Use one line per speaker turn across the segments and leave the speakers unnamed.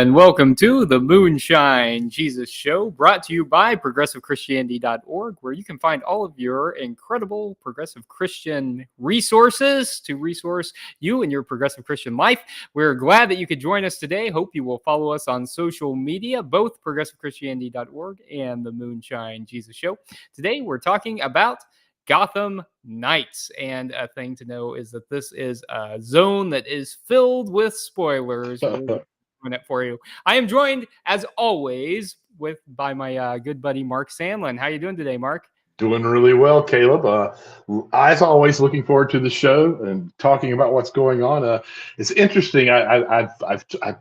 and welcome to the Moonshine Jesus Show, brought to you by ProgressiveChristianity.org, where you can find all of your incredible progressive Christian resources to resource you in your progressive Christian life. We're glad that you could join us today. Hope you will follow us on social media, both ProgressiveChristianity.org and the Moonshine Jesus Show. Today, we're talking about Gotham Knights, and a thing to know is that this is a zone that is filled with spoilers. It for you. I am joined, as always, by my good buddy Mark Sandlin. How you doing today, Mark?
Doing really well, Caleb. As always, looking forward to the show and talking about what's going on. It's interesting. I've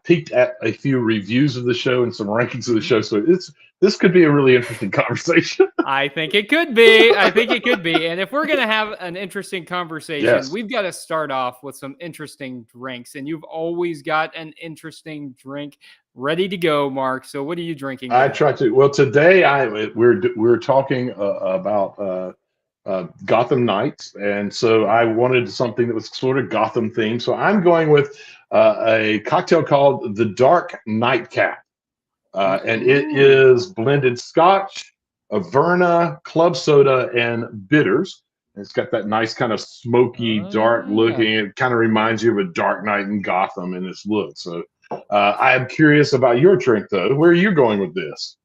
peeked at a few reviews of the show and some rankings of the show, so this could be a really interesting conversation.
I think it could be. And if we're gonna have an interesting conversation, yes, we've got to start off with some interesting drinks. And you've always got an interesting drink ready to go, Mark. So what are you drinking today?
I try to. Well, today we're talking about Gotham Knights, and so I wanted something that was sort of Gotham themed. So I'm going with a cocktail called the Dark Nightcap, and it is blended Scotch, Averna, club soda, and bitters. And it's got that nice kind of smoky, dark looking. It kind of reminds you of a Dark Knight in Gotham in its look. So. I am curious about your drink, though. Where are you going with this?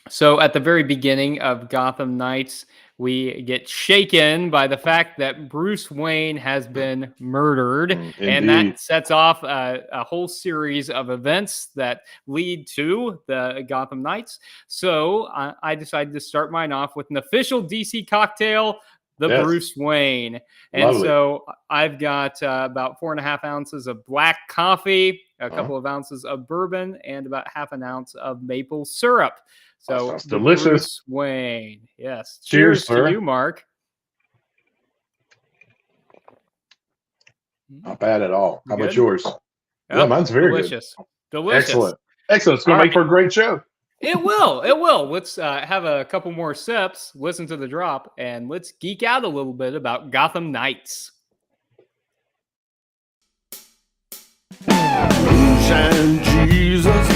So at the very beginning of Gotham Knights, we get shaken by the fact that Bruce Wayne has been murdered. And that sets off a whole series of events that lead to the Gotham Knights. So I decided to start mine off with an official DC cocktail, the Bruce Wayne. And lovely. So I've got about 4.5 ounces of black coffee, a couple of ounces of bourbon, and about half an ounce of maple syrup. So
that's delicious.
Bruce Wayne. Yes.
Cheers
to you, Mark.
Not bad at all. How about yours? Yeah, mine's very
delicious. Delicious.
Excellent. It's going to make for a great show.
It will. Let's have a couple more sips, listen to the drop, and let's geek out a little bit about Gotham Knights.
Moonshine Jesus.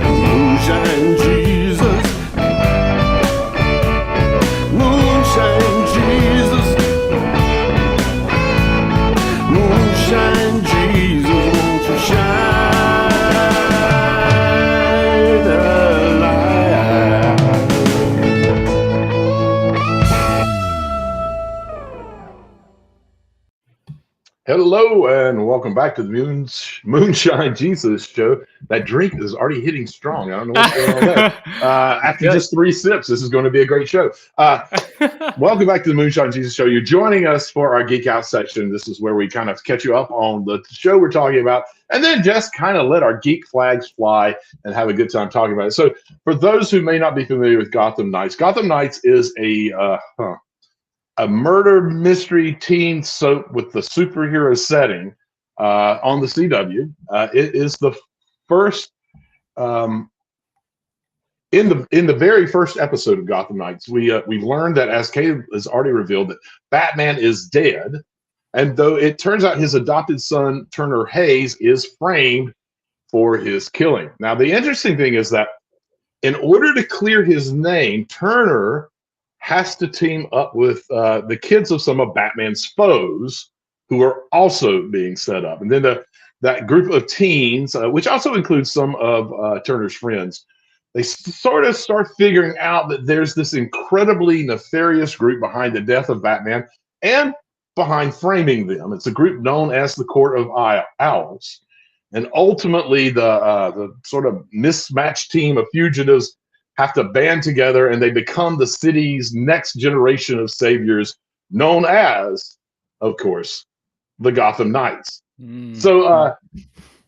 Moonshine Jesus. Moonshine Jesus. Moonshine Jesus, won't you shine?
Hello and welcome back to the Moonshine Jesus Show. That drink is already hitting strong. I don't know what's going on there. After just 3 sips, this is going to be a great show. Welcome back to the Moonshine Jesus Show. You're joining us for our Geek Out section. This is where we kind of catch you up on the show we're talking about and then just kind of let our geek flags fly and have a good time talking about it. So for those who may not be familiar with Gotham Knights is a murder mystery teen soap with the superhero setting on the CW. It is the first in the very first episode of Gotham Knights. We learned that, as Caleb has already revealed, that Batman is dead, and though it turns out his adopted son Turner Hayes is framed for his killing. Now the interesting thing is that in order to clear his name, Turner has to team up with the kids of some of Batman's foes who are also being set up. And then that group of teens, which also includes some of Turner's friends, they sort of start figuring out that there's this incredibly nefarious group behind the death of Batman and behind framing them. It's a group known as the Court of Owls. And ultimately, the sort of mismatched team of fugitives have to band together, and they become the city's next generation of saviors, known as, of course, the Gotham Knights. So,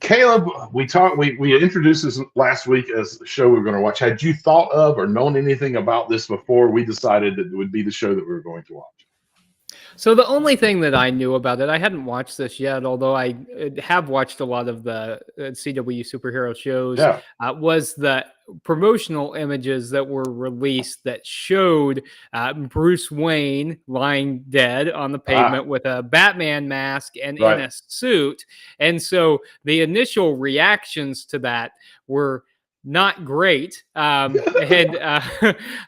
Caleb, we introduced this last week as the show we were going to watch. Had you thought of or known anything about this before we decided that it would be the show that we were going to watch?
So the only thing that I knew about it, I hadn't watched this yet, although I have watched a lot of the CW superhero shows,
Yeah.
was the promotional images that were released that showed Bruce Wayne lying dead on the pavement with a Batman mask and in
Right.
a suit. And so the initial reactions to that were not great. And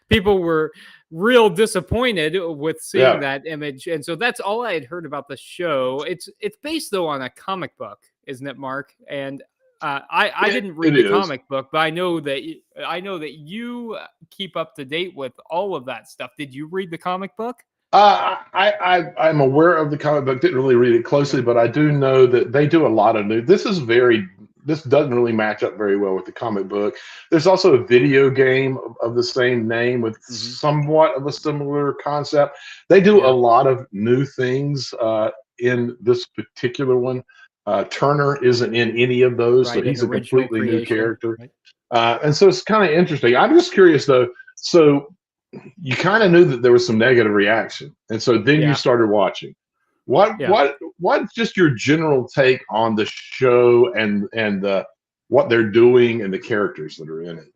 people were real disappointed with seeing
Yeah.
that image, and so that's all I had heard about the show. It's based though on a comic book, isn't it, Mark? And I didn't read
It
the
is.
comic book, but I know that you keep up to date with all of that stuff. Did you read the comic book?
I'm aware of the comic book. Didn't really read it closely, but I do know that they do a lot of new. This doesn't really match up very well with the comic book. There's also a video game of the same name with somewhat of a similar concept. They do a lot of new things in this particular one. Turner isn't in any of those, so he's a completely new character. Right. And so it's kind of interesting. I'm just curious though. So you kind of knew that there was some negative reaction, and so then you started watching. What's just your general take on the show and what they're doing and the characters that are in it?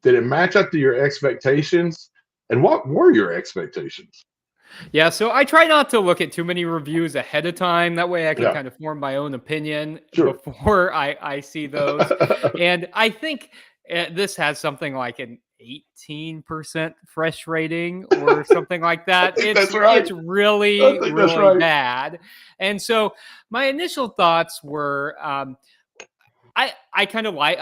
Did it match up to your expectations? And what were your expectations?
Yeah, so I try not to look at too many reviews ahead of time. That way I can kind of form my own opinion before I see those. And I think this has something like an 18% fresh rating or something like that. It's really bad. And so my initial thoughts were I kind of like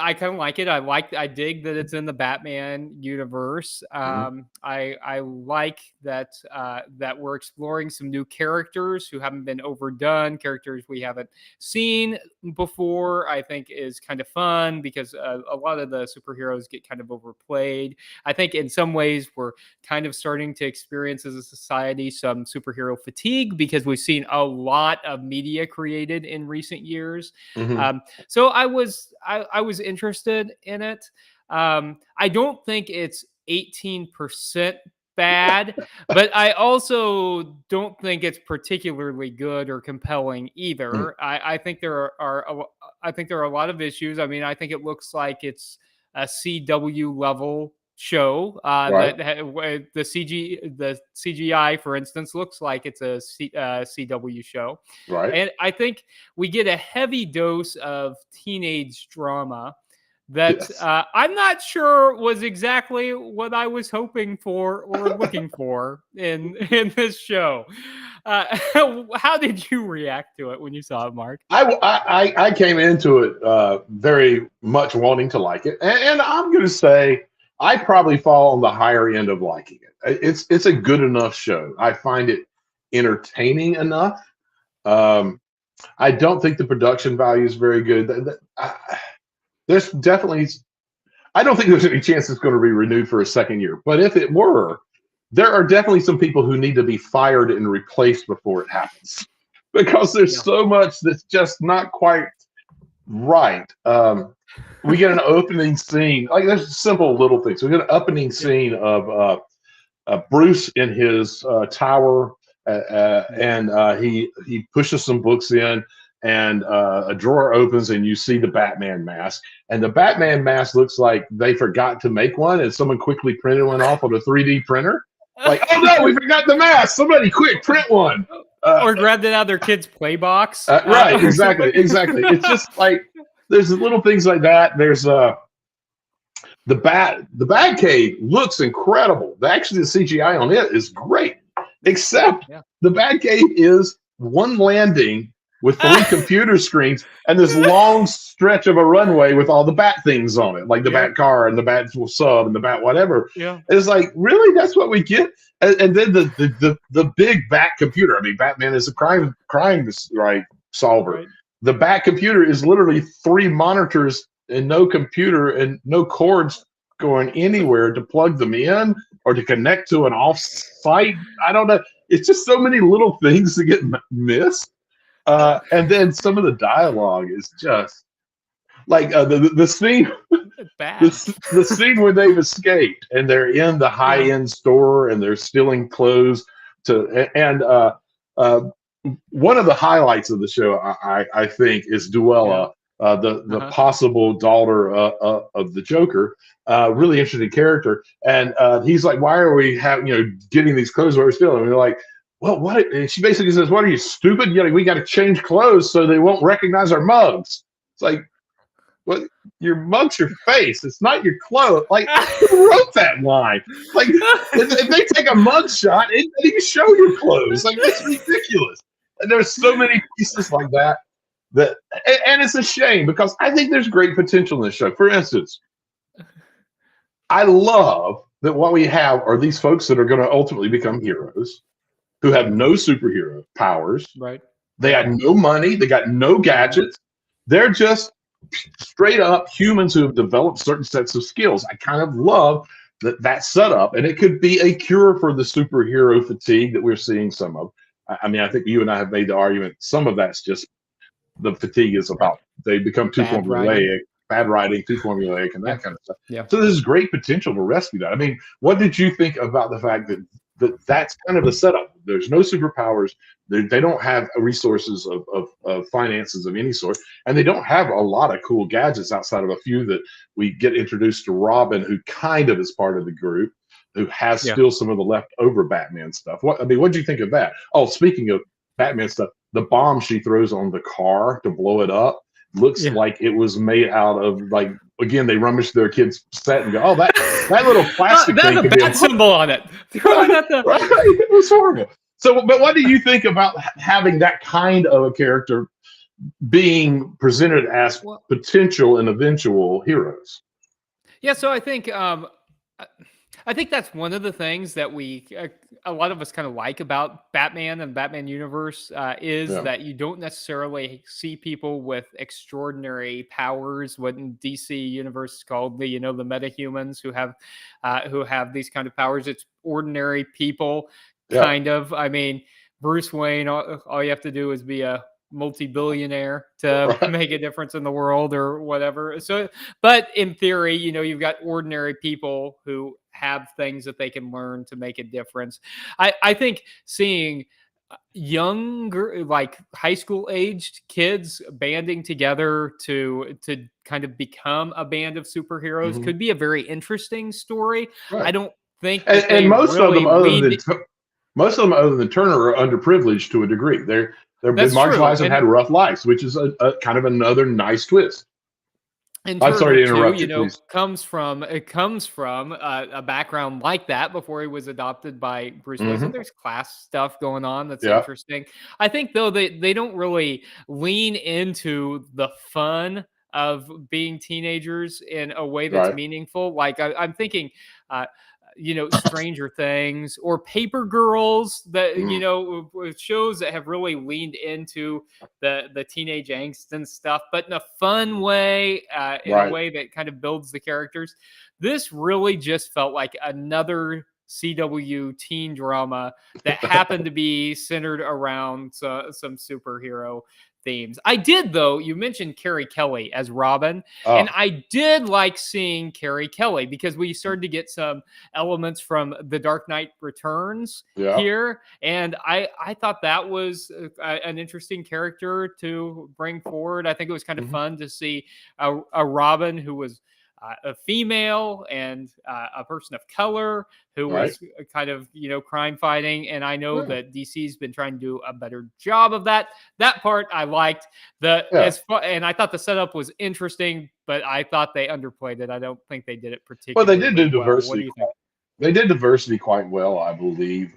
it. I dig that it's in the Batman universe. I like that that we're exploring some new characters who haven't been overdone, characters we haven't seen before. I think is kind of fun because a lot of the superheroes get kind of overplayed. I think in some ways we're kind of starting to experience as a society some superhero fatigue because we've seen a lot of media created in recent years. So I was interested in it. I don't think it's 18% bad, but I also don't think it's particularly good or compelling either. I think there are a lot of issues. I mean, I think it looks like it's a CW level show. The CGI, for instance, looks like it's a CW show.
Right.
And I think we get a heavy dose of teenage drama that I'm not sure was exactly what I was hoping for or looking for in this show. How did you react to it when you saw it, Mark?
I came into it very much wanting to like it, and I'm going to say I probably fall on the higher end of liking it. It's a good enough show. I find it entertaining enough. I don't think the production value is very good. There's definitely, I don't think there's any chance it's going to be renewed for a second year. But if it were, there are definitely some people who need to be fired and replaced before it happens, because there's so much that's just not quite right. We get an opening scene, like there's simple little things. We get an opening scene of Bruce in his tower, and he pushes some books in, and a drawer opens, and you see the Batman mask. And the Batman mask looks like they forgot to make one, and someone quickly printed one off on a 3D printer. Like, oh no, we forgot the mask! Somebody quick, print one.
Or grabbed it out of their kid's play box.
Right, exactly. It's just like there's little things like that. There's the Batcave looks incredible. Actually, the CGI on it is great, except the Batcave is one landing with 3 computer screens and this long stretch of a runway with all the Bat things on it, like the Bat car and the Bat sub and the Bat whatever. Yeah, it's like, really, that's what we get. And then the big Bat computer. I mean, Batman is a crime solver. Right. The Bat computer is literally 3 monitors and no computer and no cords going anywhere to plug them in or to connect to an off-site. I don't know. It's just so many little things that get missed. And then some of the dialogue is just like the scene. The scene where they've escaped and they're in the high-end store and they're stealing clothes and one of the highlights of the show, I think, is Duella, the possible daughter of the Joker. Really interesting character, and he's like, "Why are we getting these clothes where we're still?" And we're like, "Well, what?" And she basically says, "What are you, stupid? We got to change clothes so they won't recognize our mugs." It's like, what? Your mug's your face. It's not your clothes. Like, who wrote that line? Like, if they take a mug shot, it doesn't even show your clothes. Like, that's ridiculous. And there's so many pieces like that. And it's a shame because I think there's great potential in this show. For instance, I love that what we have are these folks that are going to ultimately become heroes who have no superhero powers.
Right.
They got no money. They got no gadgets. They're just straight up humans who have developed certain sets of skills. I kind of love that setup, and it could be a cure for the superhero fatigue that we're seeing some of. I mean, I think you and I have made the argument some of that's just the fatigue is about they become too formulaic, bad writing, too formulaic, and that kind of stuff.
Yeah.
So there's great potential to rescue that. I mean, what did you think about the fact that that's kind of a setup? There's no superpowers. They don't have resources of finances of any sort, and they don't have a lot of cool gadgets outside of a few that we get introduced to Robin, who kind of is part of the group, who has still some of the leftover Batman stuff. What did you think of that? Oh, speaking of Batman stuff, the bomb she throws on the car to blow it up looks like it was made out of, like, again, they rummage their kid's set and go, "Oh, that little plastic thing
could be a symbol on it."
Right. It was horrible. So, but what do you think about having that kind of a character being presented as potential and eventual heroes?
Yeah, so I think that's one of the things that a lot of us kind of like about Batman and Batman universe is that you don't necessarily see people with extraordinary powers. What in DC universe is called the metahumans who have these kind of powers. It's ordinary people, kind of. I mean, Bruce Wayne. All you have to do is be a multi-billionaire to make a difference in the world or whatever. So, but in theory, you've got ordinary people who have things that they can learn to make a difference. I think seeing younger, like high school aged kids banding together to kind of become a band of superheroes could be a very interesting story. I don't think
and most of them other than Turner are underprivileged to a degree. They're been marginalized and had rough lives, which is a kind of another nice twist.
And I'm sorry to interrupt you. Comes from a background like that before he was adopted by Bruce Wayne. So there's class stuff going on that's interesting. I think though they don't really lean into the fun of being teenagers in a way that's meaningful. Like I'm thinking. Stranger Things or Paper Girls, that shows that have really leaned into the teenage angst and stuff, but in a fun way, in a way that kind of builds the characters. This really just felt like another CW teen drama that happened to be centered around some superhero themes. I did, though. You mentioned Carrie Kelly as Robin, and I did like seeing Carrie Kelly because we started to get some elements from The Dark Knight Returns here, and I thought that was an interesting character to bring forward. I think it was kind of fun to see a Robin who was a female and a person of color who was kind of, crime fighting. And I know that DC's been trying to do a better job of that. That part I liked. And I thought the setup was interesting, but I thought they underplayed it. I don't think they did it particularly well.
They did do diversity. What do you think? They did diversity quite well, I believe.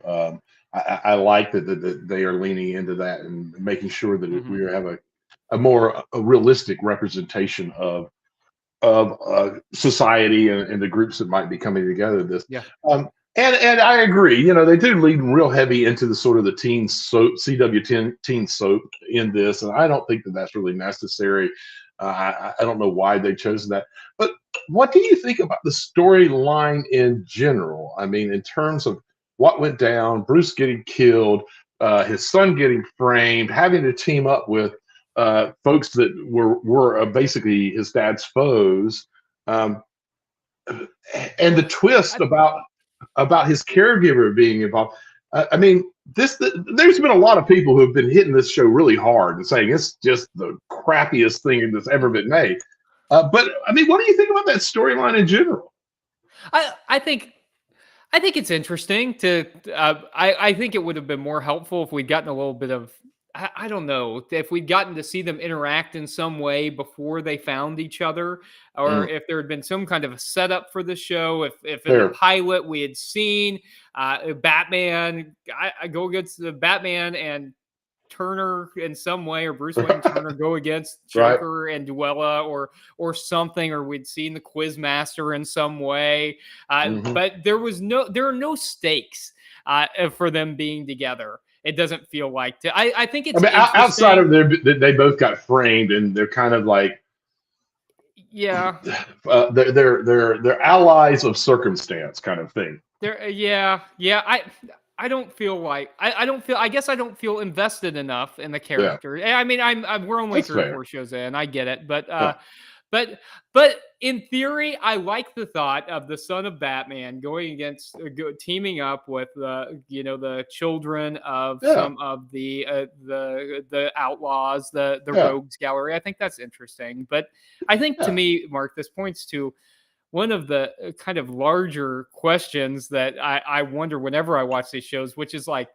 I like that they are leaning into that and making sure that we have a more realistic representation of society and the groups that might be coming together. And I agree. They do lead real heavy into the sort of the teen soap, CW teen soap in this, and I don't think that that's really necessary. I don't know why they chose that. But what do you think about the storyline in general? I mean, in terms of what went down, Bruce getting killed, his son getting framed, having to team up with folks that were basically his dad's foes, and the twist about his caregiver being involved. I mean, there's been a lot of people who have been hitting this show really hard and saying it's just the crappiest thing that's ever been made. But I mean, what do you think about that storyline in general?
I think it's interesting to. I think it would have been more helpful if we'd gotten a little bit of. I don't know if we'd gotten to see them interact in some way before they found each other, or if there had been some kind of a setup for the show. If in the pilot we had seen Batman, I go against the Batman and Turner in some way, or Bruce Wayne and Turner go against Joker and Duella, or something, or we'd seen the Quizmaster in some way. But there are no stakes for them being together. It doesn't feel like. I think it's. I mean,
outside of they both got framed, and they're kind of like.
Yeah.
They're allies of circumstance, kind of thing.
Yeah. I don't feel like I don't feel. I guess I don't feel invested enough in the character. Yeah. I mean, we're only 3 or 4 shows in. I get it, but in theory, I like the thought of the son of Batman going against, teaming up with the children of some of the outlaws, the rogues gallery. I think that's interesting. But I think to me, Mark, this points to one of the kind of larger questions that I wonder whenever I watch these shows, which is like,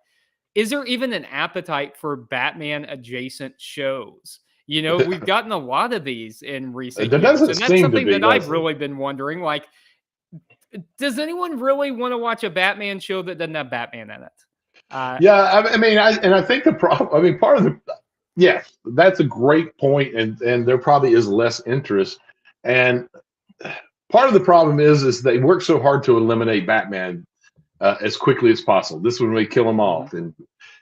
is there even an appetite for Batman adjacent shows? We've gotten a lot of these in recent years, and that's something that I've really been wondering. Like, does anyone really want to watch a Batman show that doesn't have Batman in it?
I think the problem. I mean, part of that's a great point, and there probably is less interest, and part of the problem is they work so hard to eliminate Batman as quickly as possible. This one we kill him off, and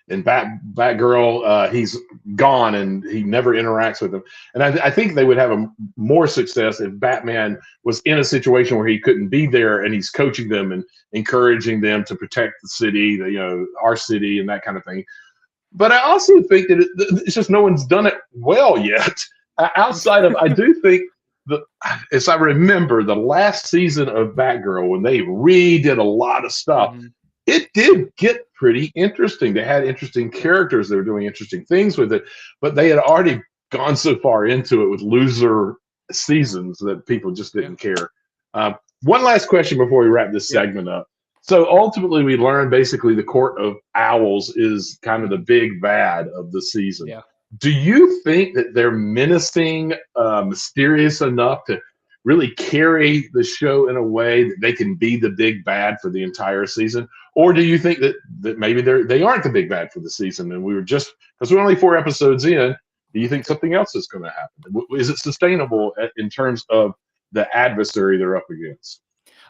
Batgirl, he's gone and he never interacts with them. And I think they would have more success if Batman was in a situation where he couldn't be there, and he's coaching them and encouraging them to protect the city, our city, and that kind of thing. But I also think that it's just no one's done it well yet. Outside of, I do think. As I remember, the last season of Batgirl, when they redid a lot of stuff, it did get pretty interesting. They had interesting characters. They were doing interesting things with it, but they had already gone so far into it with loser seasons that people just didn't care. One last question before we wrap this segment up. So ultimately, we learned basically the Court of Owls is kind of the big bad of the season. Yeah. Do you think that they're menacing, mysterious enough to really carry the show in a way that they can be the big bad for the entire season? Or do you think that maybe they aren't the big bad for the season, and because we're only 4 episodes in, do you think something else is going to happen? Is it sustainable in terms of the adversary they're up against?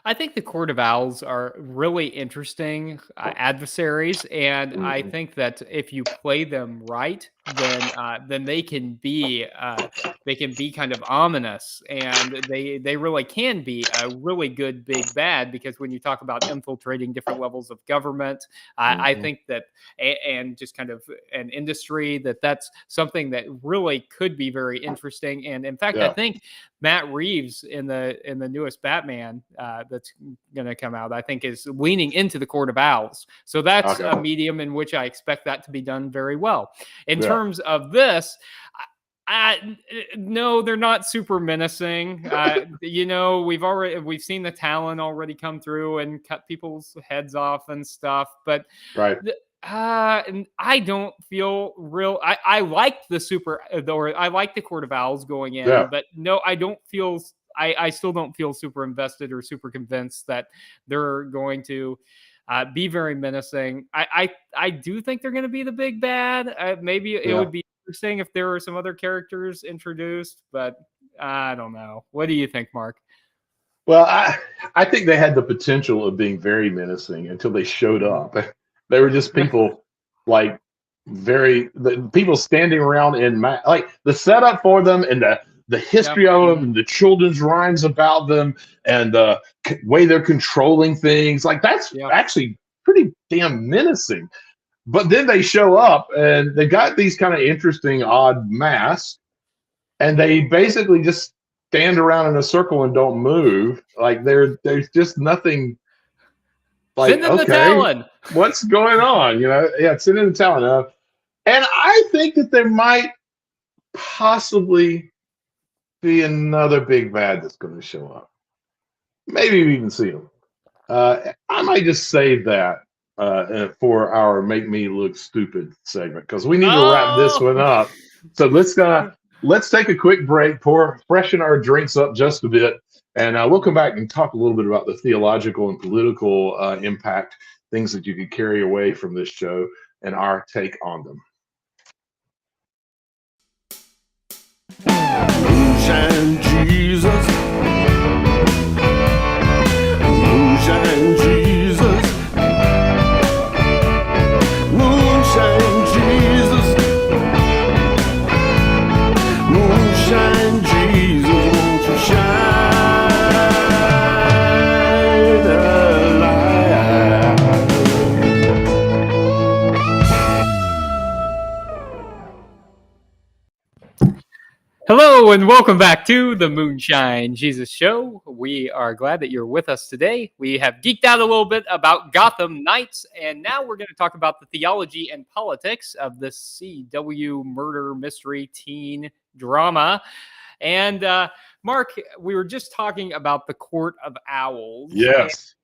I think the Court of Owls are really interesting adversaries, and I think that if you play them right, then they can be kind of ominous, and they really can be a really good big bad, because when you talk about infiltrating different levels of government, I think that and just kind of an industry that's something that really could be very interesting. And in fact, I think Matt Reeves in the newest Batman that's going to come out, I think, is leaning into the Court of Owls. So that's a medium in which I expect that to be done very well. In terms of this, no, they're not super menacing. We've seen the Talon already come through and cut people's heads off and stuff, but I don't feel real. I like I like the Court of Owls going in, but no, I don't feel. I still don't feel super invested or super convinced that they're going to be very menacing. I do think they're going to be the big bad. Maybe it would be interesting if there were some other characters introduced, but I don't know. What do you think, Mark?
Well, I think they had the potential of being very menacing until they showed up. They were just people like people standing around in like the setup for them and the history of them and the children's rhymes about them and the way they're controlling things. Like that's actually pretty damn menacing. But then they show up and they got these kind of interesting odd masks, and they basically just stand around in a circle and don't move. Like there's just nothing Like,
Send in the
okay,
Talon.
what's going on? Yeah, send in the Talon. And I think that there might possibly be another big bad that's going to show up. Maybe we even see him. I might just save that for our "Make Me Look Stupid" segment because we need to wrap this one
Oh,
up. So let's take a quick break, freshen our drinks up just a bit, and we'll come back and talk a little bit about the theological and political impact, things that you could carry away from this show, and our take on them.
Moonshine Jesus. Moonshine Jesus. Moonshine Jesus. Moonshine Jesus, won't you shine a light?
hello and welcome back to the Moonshine Jesus Show. We are glad that you're with us today. We have geeked out a little bit about Gotham Knights, and now we're going to talk about the theology and politics of the CW murder mystery teen drama. And Mark, we were just talking about the Court of Owls.
Yes.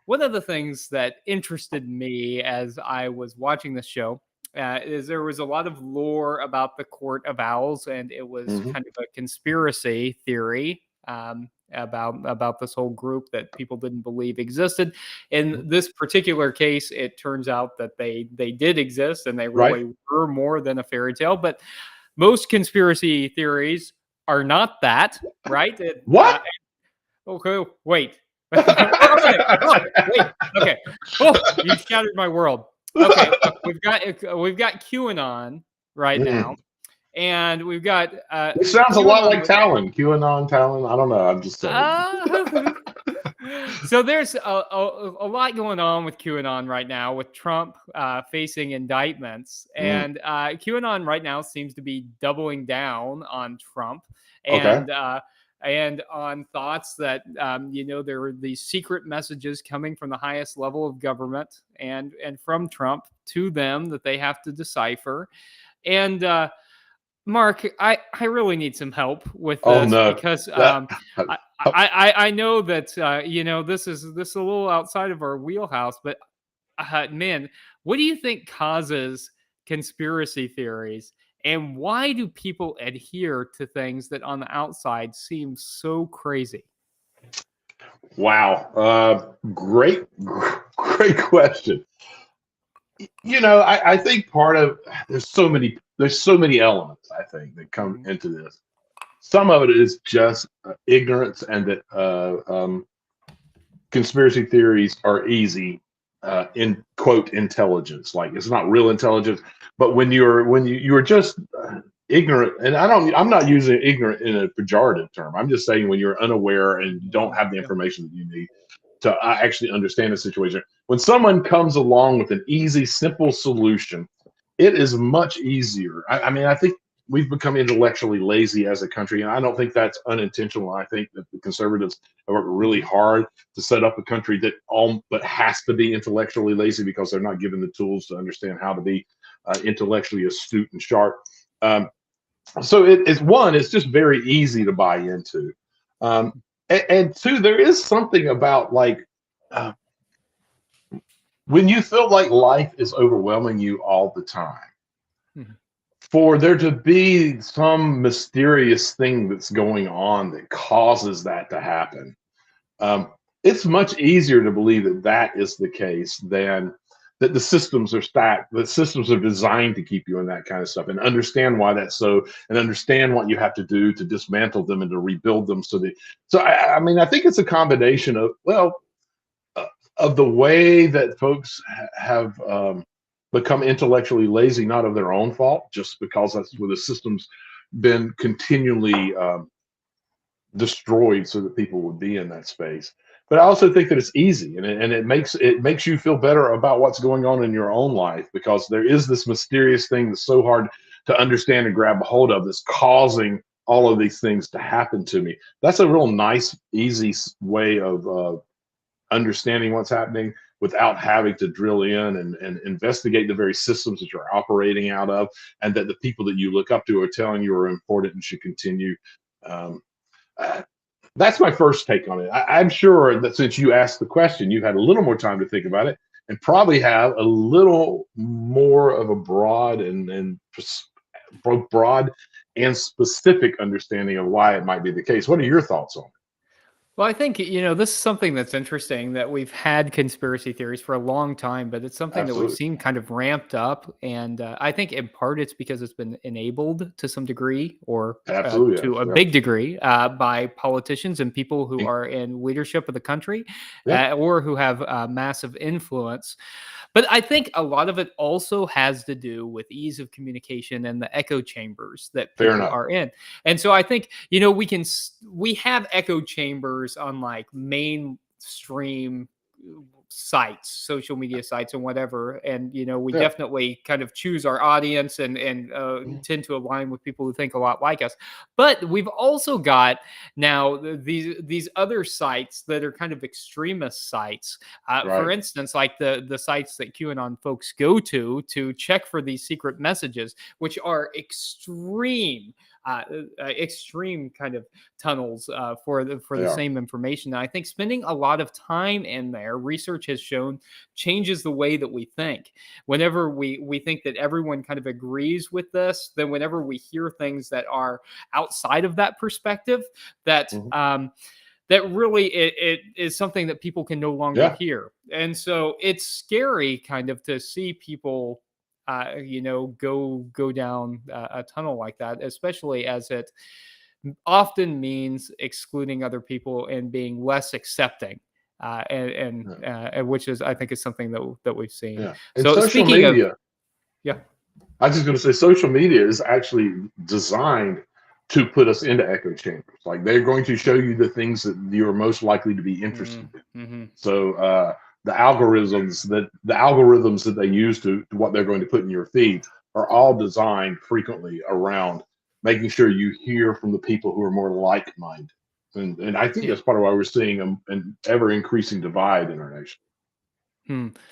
One of the things that interested me as I was watching the show is there was a lot of lore about the Court of Owls, and it was
Mhm.
kind of a conspiracy theory about this whole group that people didn't believe existed. In this particular case, it turns out that they did exist, and they really were more than a fairy tale. But most conspiracy theories are not that, right?
What?
Okay, wait. Okay. Oh, wait. Okay. Oh, you shattered my world. Okay, look, we've got QAnon right now, and we've got.
It sounds a lot like Talon, QAnon, Talon. I don't know. I'm just saying.
So there's a lot going on with QAnon right now, with Trump facing indictments, and QAnon right now seems to be doubling down on Trump and on thoughts that there are these secret messages coming from the highest level of government and from Trump to them that they have to decipher. And Mark, I really need some help with this because I know that this is a little outside of our wheelhouse, but man, what do you think causes conspiracy theories, and why do people adhere to things that on the outside seem so crazy?
Wow, great question. I think part of there's so many elements I think that come into this. Some of it is just ignorance, and that conspiracy theories are easy in quote intelligence. Like, it's not real intelligence, but when you're just ignorant, and I'm not using ignorant in a pejorative term. I'm just saying when you're unaware and you don't have the information that you need to actually understand the situation. When someone comes along with an easy, simple solution, it is much easier. I mean, I think we've become intellectually lazy as a country, and I don't think that's unintentional. I think that the conservatives have worked really hard to set up a country that all but has to be intellectually lazy because they're not given the tools to understand how to be intellectually astute and sharp. So it's just very easy to buy into. And two, there is something about when you feel like life is overwhelming you all the time, for there to be some mysterious thing that's going on that causes that to happen, it's much easier to believe that that is the case than that the systems are stacked, the systems are designed to keep you in that kind of stuff, and understand why that's so, and understand what you have to do to dismantle them and to rebuild them. So I mean, I think it's a combination of, of the way that folks have become intellectually lazy, not of their own fault, just because that's where the system's been continually destroyed so that people would be in that space. But I also think that it's easy, and it makes you feel better about what's going on in your own life, because there is this mysterious thing that's so hard to understand and grab a hold of that's causing all of these things to happen to me. That's a real nice, easy way of understanding what's happening. without having to drill in and investigate the very systems that you're operating out of, and that the people that you look up to are telling you are important and should continue. Um, uh, that's my first take on it. I'm sure that since you asked the question, you've had a little more time to think about it and probably have a little more of a broad and both broad and specific understanding of why it might be the case. What are your thoughts on it?
Well, I think, this is something that's interesting, that we've had conspiracy theories for a long time, but it's something that we've
Absolutely.
seen kind of ramped up. And I think in part it's because it's been enabled to some degree, or
Absolutely.
to a
Yeah.
big degree, by politicians and people who
In-
are in leadership of the country,
Yeah.
or who have massive influence. But I think a lot of it also has to do with ease of communication and the echo chambers that
Fair
people
enough.
are in. And so I think, we have echo chambers on like mainstream sites, social media sites and whatever. And, we
Yeah.
definitely kind of choose our audience and tend to align with people who think a lot like us. But we've also got now these other sites that are kind of extremist sites. For
Right.
instance, like the sites that QAnon folks go to check for these secret messages, which are extreme kind of tunnels for the
They are.
same information. And I think spending a lot of time in there, research has shown, changes the way that we think. Whenever we think that everyone kind of agrees with this, then whenever we hear things that are outside of that perspective, that
Mhm.
that really it is something that people can no longer
Yeah.
hear. And so it's scary kind of to see people go down a tunnel like that, especially as it often means excluding other people and being less accepting, and which is, I think, is something that we've seen.
Yeah. And
So
social
speaking of,
media,
yeah.
I was just going to say, social media is actually designed to put us into echo chambers. Like they're going to show you the things that you're most likely to be interested in.
Mm-hmm.
So the algorithms that they use to what they're going to put in your feed are all designed frequently around making sure you hear from the people who are more like-minded. And I think
Yeah.
that's part of why we're seeing an ever increasing divide in our nation.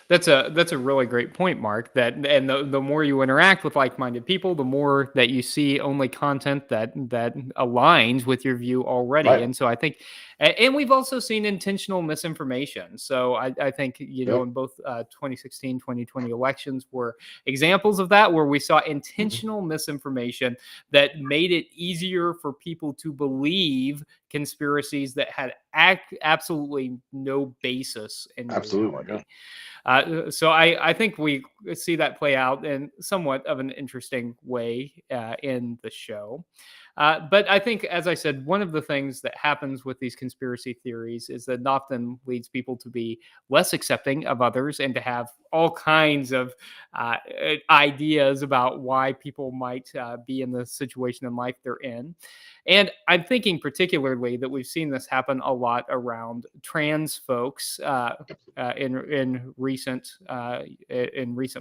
That's a really great point, Mark. And the more you interact with like-minded people, the more that you see only content that aligns with your view already.
Right.
And so I think, and we've also seen intentional misinformation. So I think
Yeah.
in both 2016, 2020 elections were examples of that, where we saw
Mhm.
intentional misinformation that made it easier for people to believe conspiracies that had absolutely no basis in
Absolutely.
reality.
Yeah.
So I think we see that play out in somewhat of an interesting way in the show. But I think, as I said, one of the things that happens with these conspiracy theories is that it often leads people to be less accepting of others and to have all kinds of ideas about why people might be in the situation in life they're in. And I'm thinking particularly that we've seen this happen a lot around trans folks in recent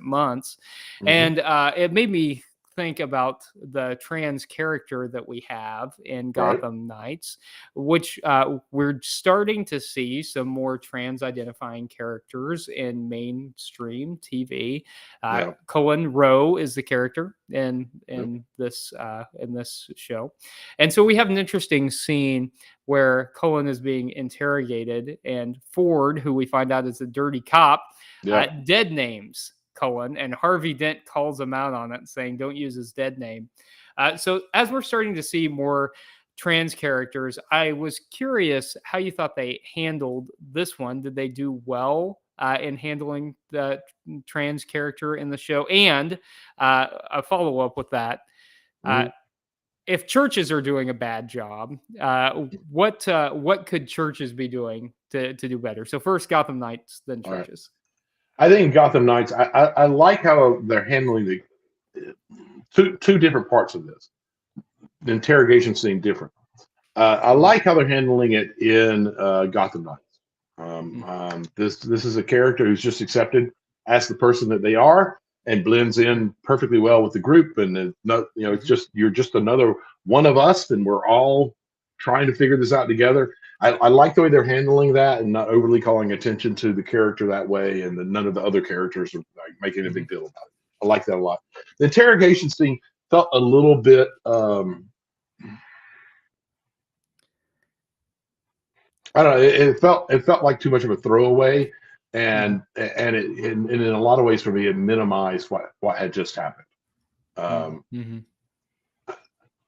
months,
Mhm.
and it made me think about the trans character that we have in
Right.
Gotham Knights, which we're starting to see some more trans identifying characters in mainstream TV.
Yeah.
Cullen Rowe is the character in this show, and so we have an interesting scene where Cullen is being interrogated, and Ford, who we find out is a dirty cop,
Yeah.
dead names Cullen, and Harvey Dent calls him out on it, saying, "Don't use his dead name." So as we're starting to see more trans characters, I was curious how you thought they handled this one. Did they do well in handling the trans character in the show? And a follow up with that.
Mhm.
If churches are doing a bad job, what could churches be doing to do better? So first Gotham Knights, then
All right.
churches.
I think Gotham Knights. I like how they're handling the two different parts of this. The interrogation scene different. I like how they're handling it in Gotham Knights. This is a character who's just accepted as the person that they are and blends in perfectly well with the group. And it's just you're just another one of us, and we're all trying to figure this out together. I like the way they're handling that and not overly calling attention to the character that way, and then none of the other characters are like making a big deal about it. I like that a lot. The interrogation scene felt a little bit. I don't know. It felt like too much of a throwaway, and in a lot of ways for me, it minimized what had just happened.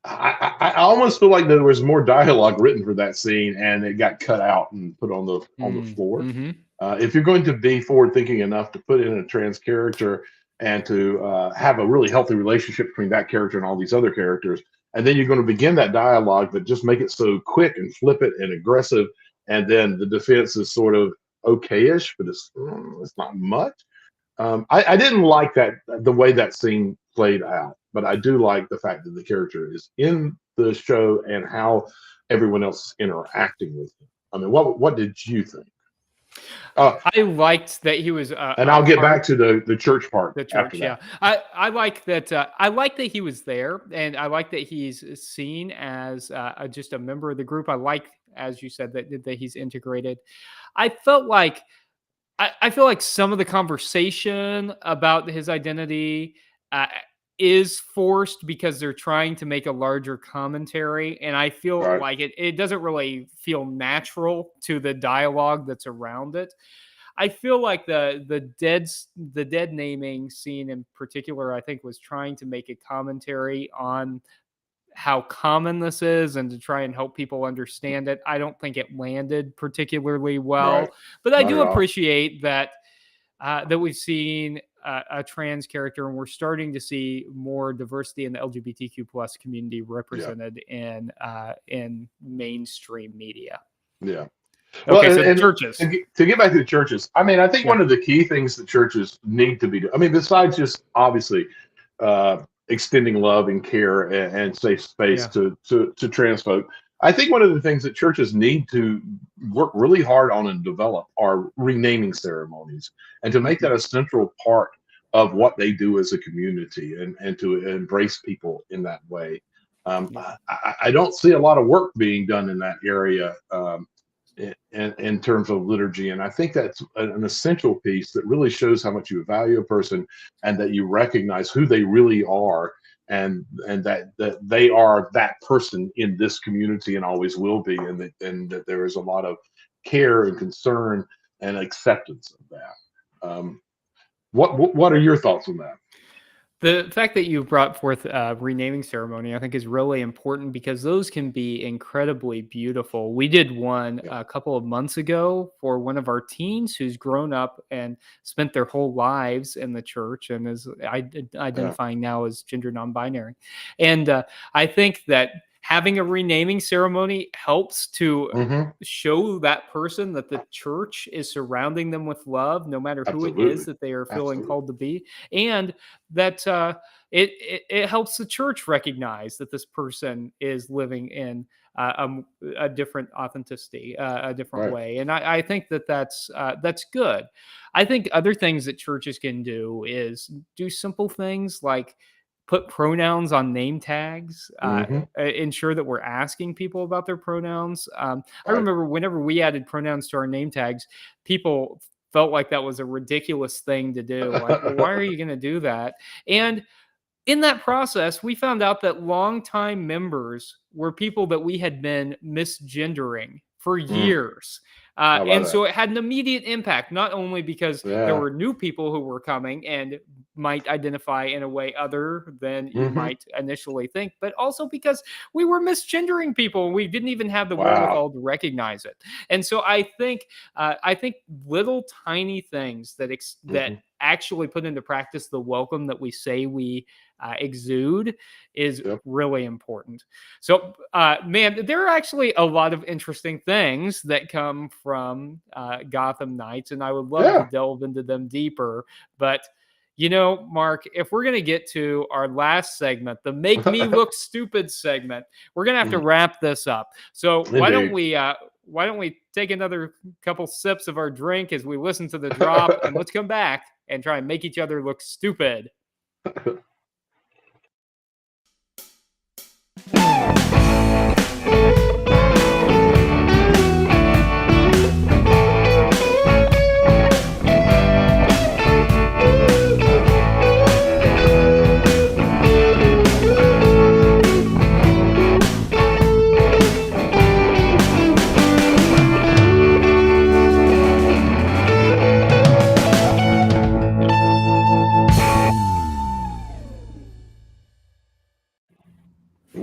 I almost feel like there was more dialogue written for that scene, and it got cut out and put on the floor. If you're going to be forward thinking enough to put in a trans character and to have a really healthy relationship between that character and all these other characters, and then you're going to begin that dialogue, but just make it so quick and flippant and aggressive, and then the defense is sort of okayish, but it's not much. I didn't like the way that scene played out, but I do like the fact that the character is in the show and how everyone else is interacting with him. I mean, what did you think?
I liked that he was,
and I'll get back to the church part.
The church, yeah. I like that. I like that he was there, and I like that he's seen as just a member of the group. I like, as you said, that he's integrated. I felt like I feel like some of the conversation about his identity is forced because they're trying to make a larger commentary, and I feel like it doesn't really feel natural to the dialogue that's around it. I feel like the dead naming scene in particular, I think, was trying to make a commentary on how common this is and to try and help people understand it. I don't think it landed particularly well, but I do appreciate that that we've seen a trans character, and we're starting to see more diversity in the LGBTQ plus community represented in mainstream media.
Yeah.
Okay, so the churches.
To get back to the churches, I mean, I think one of the key things that churches need to be doing, I mean, besides just obviously extending love and care and safe space to trans folk, I think one of the things that churches need to work really hard on and develop are renaming ceremonies, and to make that a central part of what they do as a community, and to embrace people in that way. I don't see a lot of work being done in that area in terms of liturgy, and I think that's an essential piece that really shows how much you value a person, and that you recognize who they really are, and that they are that person in this community and always will be, and that there is a lot of care and concern and acceptance of that. What are your thoughts on that?
The fact that you brought forth renaming ceremony, I think, is really important, because those can be incredibly beautiful. We did one a couple of months ago for one of our teens who's grown up and spent their whole lives in the church and is identifying now as gender non-binary. And I think that having a renaming ceremony helps to show that person that the church is surrounding them with love, no matter who it is that they are feeling called to be, and that it helps the church recognize that this person is living in a different authenticity, a different way. And I think that's good. I think other things that churches can do is do simple things like put pronouns on name tags, ensure that we're asking people about their pronouns. I remember whenever we added pronouns to our name tags, people felt like that was a ridiculous thing to do. Like, well, why are you going to do that? And in that process, we found out that longtime members were people that we had been misgendering for years. And so it had an immediate impact, not only because there were new people who were coming and might identify in a way other than you might initially think, but also because we were misgendering people and we didn't even have the wherewithal to recognize it. And so I think little tiny things that actually put into practice the welcome that we say we exude is really important. So, man, there are actually a lot of interesting things that come from Gotham Knights, and I would love to delve into them deeper. But, you know, Mark, if we're going to get to our last segment, the Make Me Look Stupid segment, we're going to have to wrap this up. So why don't we take another couple sips of our drink as we listen to the drop, and let's come back and try and make each other look stupid.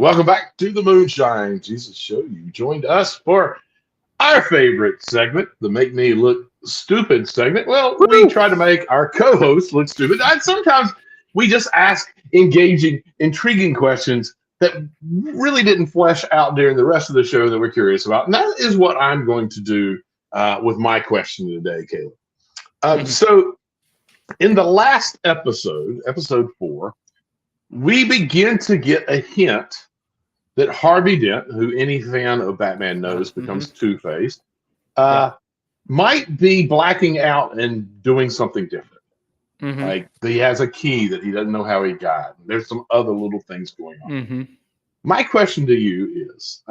Welcome back to the Moonshine Jesus Show. You joined us for our favorite segment, the Make Me Look Stupid segment. Well, we try to make our co-hosts look stupid. And sometimes we just ask engaging, intriguing questions that really didn't flesh out during the rest of the show that we're curious about. And that is what I'm going to do with my question today, Caleb. So in the last episode, episode 4, we begin to get a hint that Harvey Dent, who any fan of Batman knows becomes Two-Face, might be blacking out and doing something different. Like he has a key that he doesn't know how he got. There's some other little things going on. My question to you is,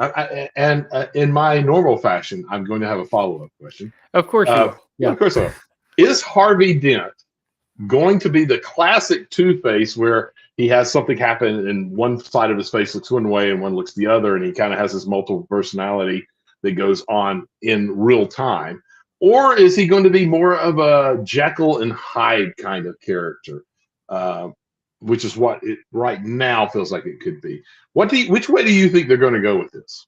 and in my normal fashion, I'm going to have a follow-up question.
Of course you will. Yeah.
Of course I will. Is Harvey Dent going to be the classic Two-Face where he has something happen and one side of his face looks one way and one looks the other, and he kind of has this multiple personality that goes on in real time? Or is he going to be more of a Jekyll and Hyde kind of character, which is what it right now feels like it could be? Which way do you think they're going to go with this?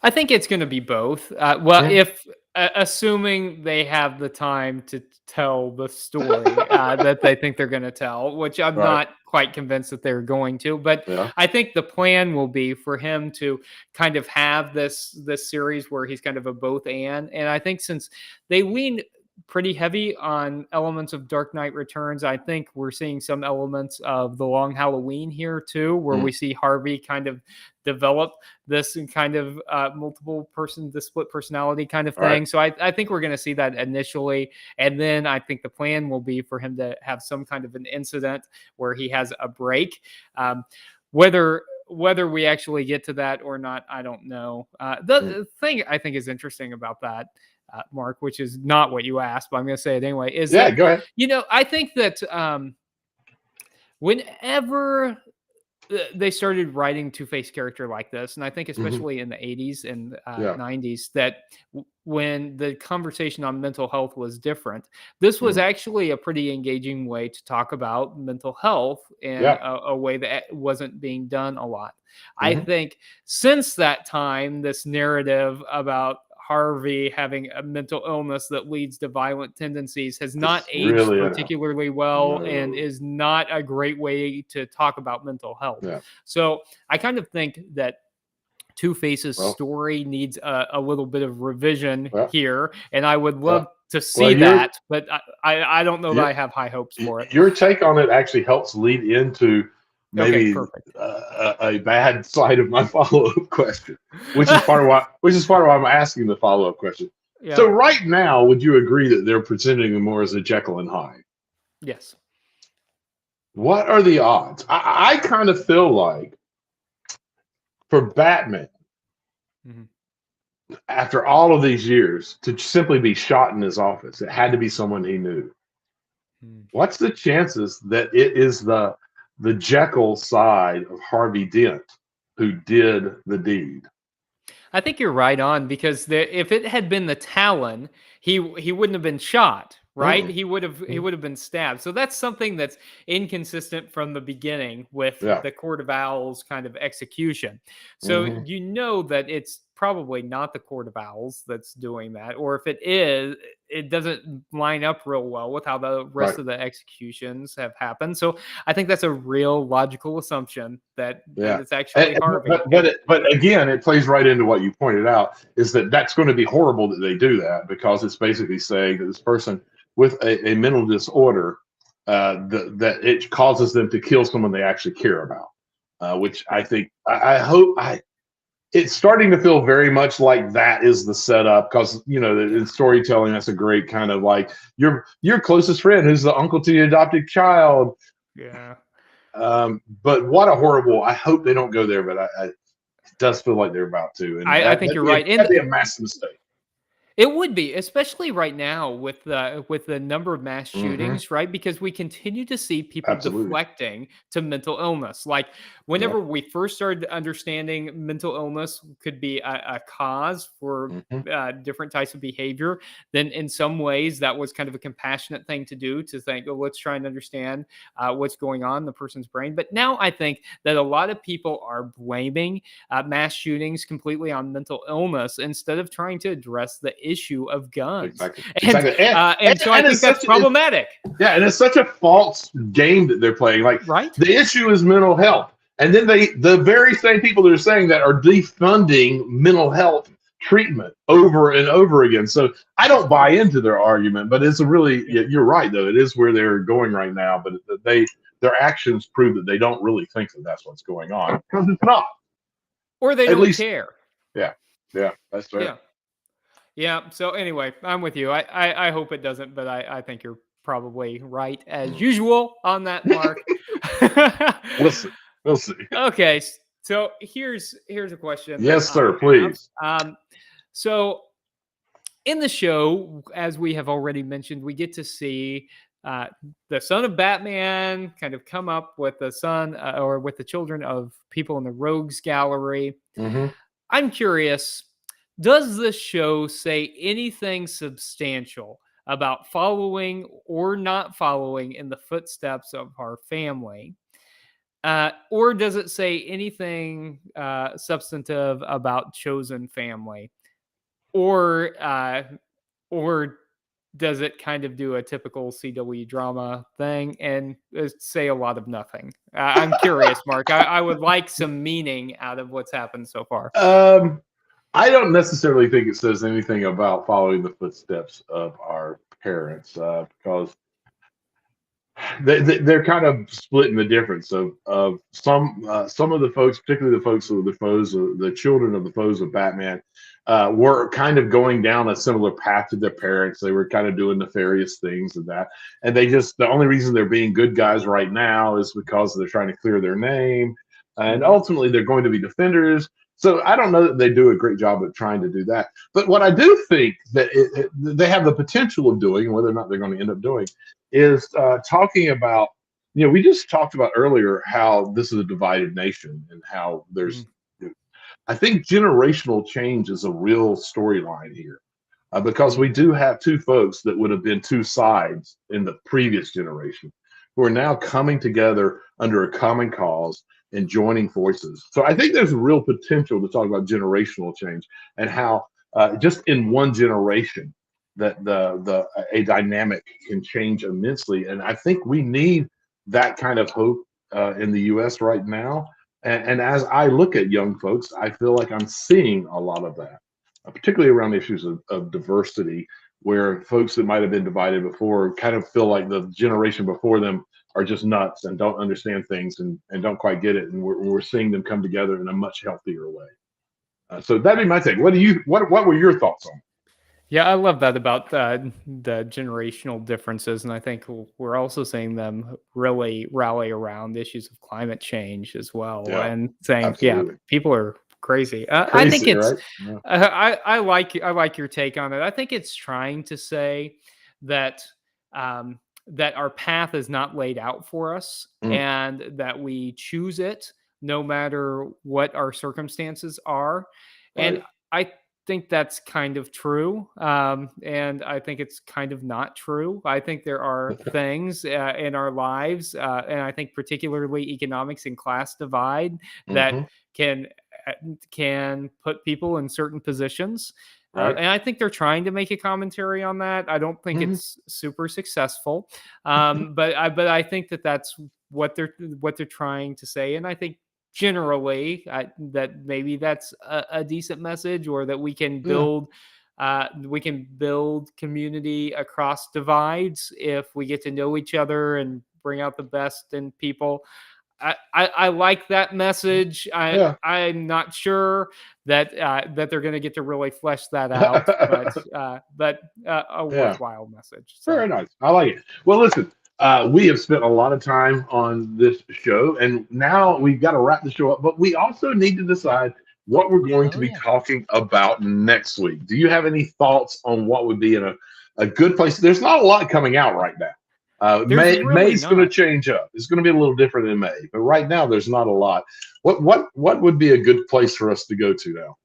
I think it's going to be both. If assuming they have the time to tell the story that they think they're going to tell, which I'm not quite convinced that they're going to, but I think the plan will be for him to kind of have this series where he's kind of a both and I think since they lean pretty heavy on elements of Dark Knight Returns, I think we're seeing some elements of The Long Halloween here too, where we see Harvey kind of develop this kind of the split personality kind of thing. So I think we're going to see that initially. And then I think the plan will be for him to have some kind of an incident where he has a break. Whether we actually get to that or not, I don't know. The thing I think is interesting about that, Mark, which is not what you asked, but I'm going to say it anyway, is that,
go ahead.
I think that whenever they started writing Two-Face character like this, and I think especially in the 80s and 90s, that when the conversation on mental health was different, this was actually a pretty engaging way to talk about mental health in a way that wasn't being done a lot. I think since that time, this narrative about Harvey having a mental illness that leads to violent tendencies has not aged particularly well and is not a great way to talk about mental health. So I kind of think that Two-Face's story needs a little bit of revision here, and I would love to see that, but I don't know that I have high hopes for it.
Your take on it actually helps lead into maybe a bad side of my follow-up question, which is part of why I'm asking the follow-up question. So right now, would you agree that they're presenting him more as a Jekyll and Hyde?
Yes.
What are the odds? I kind of feel like for Batman, after all of these years, to simply be shot in his office, it had to be someone he knew. What's the chances that it is the Jekyll side of Harvey Dent who did the deed?
I think you're right on, because if it had been the Talon, he wouldn't have been shot, right? He would have been stabbed. So that's something that's inconsistent from the beginning with the Court of Owls kind of execution. So you know that it's probably not the Court of Owls that's doing that, or if it is, it doesn't line up real well with how the rest of the executions have happened. So I think that's a real logical assumption that it's actually Harvey.
But again, it plays right into what you pointed out, is that that's going to be horrible that they do that, because it's basically saying that this person with a mental disorder, that it causes them to kill someone they actually care about, which I think, I hope it's starting to feel very much like that is the setup, because in storytelling, that's a great kind of like your closest friend who's the uncle to your adopted child. But what a horrible! I hope they don't go there, but it does feel like they're about to. And
I think you're right.
That'd be a massive mistake.
It would be, especially right now with the number of mass
Hmm.
shootings, right? Because we continue to see people
Absolutely.
deflecting to mental illness. Like
Yeah.
whenever we first started understanding mental illness could be a cause for
Hmm.
different types of behavior, then in some ways that was kind of a compassionate thing to do to think, oh, let's try and understand what's going on in the person's brain. But now I think that a lot of people are blaming mass shootings completely on mental illness instead of trying to address the issue of guns.
Exactly.
And
Exactly. And,
and so I
and
think that's problematic,
yeah, and it's such a false game that they're playing. Like
right?
the issue is mental health, and then the very same people that are saying that are defunding mental health treatment over and over again. So I don't buy into their argument, but it's a really you're right though. It is where they're going right now, but their actions prove that they don't really think that that's what's going on because it's not.
Or they
At
don't
least,
care.
yeah, yeah, that's fair.
Yeah. Yeah. So anyway, I'm with you. I hope it doesn't, but I think you're probably right as usual on that, Mark.
We'll see. We'll see.
Okay. So here's a question.
Yes,
that
sir.
I have.
Please.
So in the show, as we have already mentioned, we get to see the son of Batman kind of come up with the son or with the children of people in the Rogues Gallery.
Hmm.
I'm curious, does the show say anything substantial about following or not following in the footsteps of our family? Or does it say anything substantive about chosen family? Or or does it kind of do a typical CW drama thing and say a lot of nothing? I'm curious, Mark. I would like some meaning out of what's happened so far.
I don't necessarily think it says anything about following the footsteps of our parents because they're kind of splitting the difference of some of the folks, particularly the folks who are the foes, of, the children of the foes of Batman, were kind of going down a similar path to their parents. They were kind of doing nefarious things and that, and the only reason they're being good guys right now is because they're trying to clear their name, and
Mhm.
ultimately they're going to be defenders. So I don't know that they do a great job of trying to do that. But what I do think that they have the potential of doing, whether or not they're going to end up doing, is talking about, we just talked about earlier how this is a divided nation and how there's,
Mhm.
I think generational change is a real storyline here because we
Mhm.
do have two folks that would have been two sides in the previous generation who are now coming together under a common cause and joining forces. So I think there's real potential to talk about generational change and how just in one generation that the a dynamic can change immensely. And I think we need that kind of hope in the U.S. right now. And as I look at young folks, I feel like I'm seeing a lot of that, particularly around issues of diversity, where folks that might have been divided before kind of feel like the generation before them are just nuts and don't understand things and don't quite get it. And we're seeing them come together in a much healthier way. So that'd be my take. What were your thoughts on it?
Yeah, I love that about the generational differences, and I think we're also seeing them really rally around issues of climate change as well,
Yeah,
and saying, "Yeah,
absolutely.
people are crazy." I think
Crazy,
it's
right? Yeah.
I like your take on it. I think it's trying to say that that our path is not laid out for us,
Mm,
and that we choose it no matter what our circumstances are, and
right.
I think that's kind of true. And I think it's kind of not true. I think there are things in our lives, and I think particularly economics and class divide that
Hmm.
can uh, can put people in certain positions.
Right.
And I think they're trying to make a commentary on that. I don't think
Hmm.
it's super successful, but I think that that's what they're trying to say, and I think generally that maybe that's a decent message, or that
Yeah.
we can build community across divides if we get to know each other and bring out the best in people. I like that message.
Yeah.
I'm not sure that they're going to get to really flesh that out, but a
Yeah.
worthwhile message. So
Very nice. I like it. Well, listen, we have spent a lot of time on this show, and now we've got to wrap the show up. But we also need to decide what we're going to
Oh,
be
yeah.
talking about next week. Do you have any thoughts on what would be in a good place? There's not a lot coming out right now.
There's really
May's going to
not.
change up. It's going to be a little different in May, but right now there's not a lot. What would be a good place for us to go to now?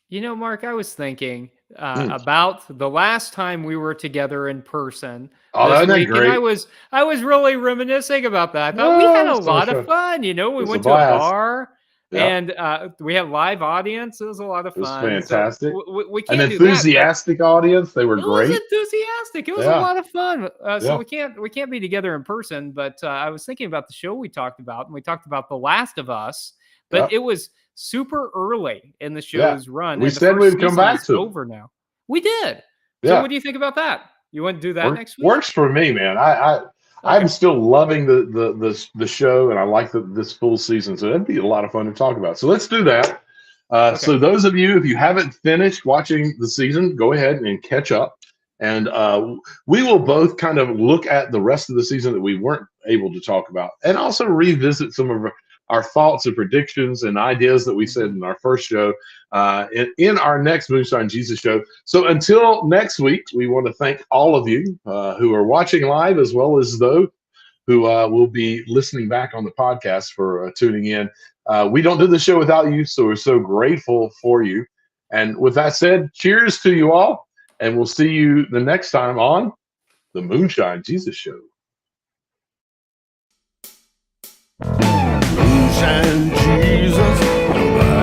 You know, Mark, I was thinking
Hmm.
about the last time we were together in person
Oh,
this
isn't that
week, and
great?
I was really reminiscing about that. I thought we had
Oh,
a
so much
lot of
fun.
fun. You know,
It
we
was a
went to a
blast.
bar,
Yeah,
and we had live audience. It was a lot of
it was
fun. So
fantastic.
we
An
can't do that, but
enthusiastic audience. They were
it was
great.
enthusiastic. It was a
Yeah,
lot of fun. So
yeah,
we can't be together in person. But I was thinking about the show we talked about, and we talked about The Last of Us. But
yeah,
it was super early in the
yeah.
show's run,
We
and the
said
first
we'd come
season
back
is
to it.
over now. We did. So
Yeah.
what do you think about that? You want to do that next week?
Works for me, man. I'm
Okay.
still loving the show, and I like this full season. So that'd be a lot of fun to talk about. So let's do that.
Okay.
So those of you, if you haven't finished watching the season, go ahead and catch up. And we will both kind of look at the rest of the season that we weren't able to talk about, and also revisit some of our thoughts and predictions and ideas that we said
Mhm.
in our first show in our next Moonshine Jesus show. So until next week, we want to thank all of you who are watching live, as well as those who will be listening back on the podcast for tuning in. We don't do the show without you, so we're so grateful for you. And with that said, cheers to you all, and we'll see you the next time on the Moonshine Jesus Show.
Moonshine Jesus, nobody